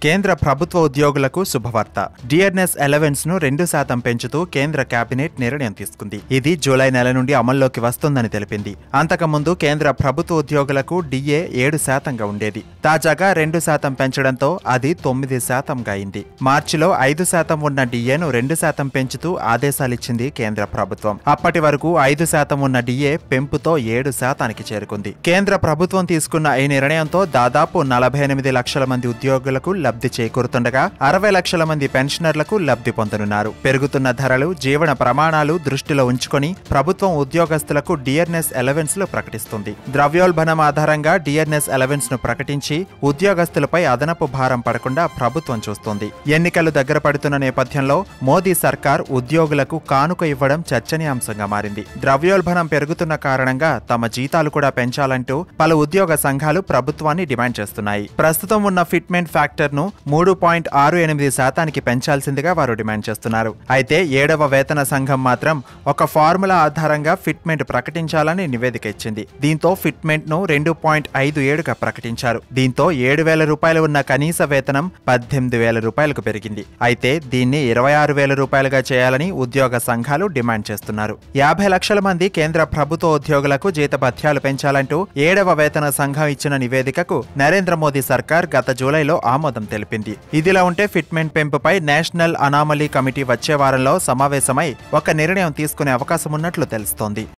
కేంద్ర ప్రభుత్వ ఉద్యోగులకు శుభవార్త. డిఆర్ఎస్ అలవెన్స్ ను 2% పెంచుతూ కేంద్ర కేబినెట్ నిర్ణయం తీసుకుంది. ఇది జూలై నెల నుండి అమల్లోకి వస్తుందని తెలిపింది. అంతకుముందు కేంద్ర ప్రభుత్వ ఉద్యోగులకు డిఏ 7%గా ఉండేది. తాజాగా 2% పెంచడంతో అది 9%గా అయింది. మార్చిలో 5% ఉన్న డిఏను 2% పెంచుతూ ఆదేశాలిచ్చింది కేంద్ర ప్రభుత్వం. అప్పటి వరకు 5% ఉన్న డిఏ పెంపుతో 7%కి చేరుకుంది. కేంద్ర ప్రభుత్వం తీసుకున్న ఈ నిర్ణయంతో దాదాపు 48 లక్షల మంది ఉద్యోగులకు లబ్ధి చేకూరుతుండగా 60 లక్షల మంది పెన్షనర్లకు లబ్ధి పొందనున్నారు. పెరుగుతున్న ధరలు, జీవన ప్రమాణాలు దృష్టిలో ఉంచుకొని ప్రభుత్వం ఉద్యోగస్తులకు డిఆర్ఎస్ అలవెన్స్ లు ప్రకటిస్తుంది. ద్రవ్యోల్బణం ఆధారంగా డిఆర్ఎస్ అలవెన్స్ ను ప్రకటించి ఉద్యోగస్తులపై అదనపు భారం పడకుండా ప్రభుత్వం చూస్తోంది. ఎన్నికలు దగ్గర పడుతున్న నేపథ్యంలో మోదీ సర్కార్ ఉద్యోగులకు కానుక ఇవ్వడం చర్చనీయాంశంగా మారింది. ద్రవ్యోల్బణం పెరుగుతున్న కారణంగా తమ జీతాలు కూడా పెంచాలంటూ పలు ఉద్యోగ సంఘాలు ప్రభుత్వాన్ని డిమాండ్ చేస్తున్నాయి. ప్రస్తుతం ఉన్న ఫిట్మెంట్ ఫ్యాక్టర్ 3.68%కి పెంచాల్సిందిగా వారు డిమాండ్ చేస్తున్నారు. అయితే 7వ వేతన సంఘం మాత్రం ఒక ఫార్ములా ఆధారంగా ఫిట్మెంట్ ప్రకటించాలని నివేదిక ఇచ్చింది. దీంతో ఫిట్మెంట్ ను 2.57గా ప్రకటించారు. దీంతో 7,000 రూపాయలు ఉన్న కనీస వేతనం 18,000 రూపాయలకు పెరిగింది. అయితే దీన్ని 26,000 రూపాయలుగా చేయాలని ఉద్యోగ సంఘాలు డిమాండ్ చేస్తున్నారు. 50 లక్షల మంది కేంద్ర ప్రభుత్వ ఉద్యోగులకు జీతభత్యాలు పెంచాలంటూ 7వ వేతన సంఘం ఇచ్చిన నివేదికకు నరేంద్ర మోదీ సర్కార్ గత జూలైలో ఆమోదం తెలిపింది. ఇదిలా ఉంటే ఫిట్మెంట్ పెంపుపై నేషనల్ అనామలీ కమిటీ వచ్చే వారంలో సమావేశమై ఒక నిర్ణయం తీసుకునే అవకాశం ఉన్నట్లు తెలుస్తోంది.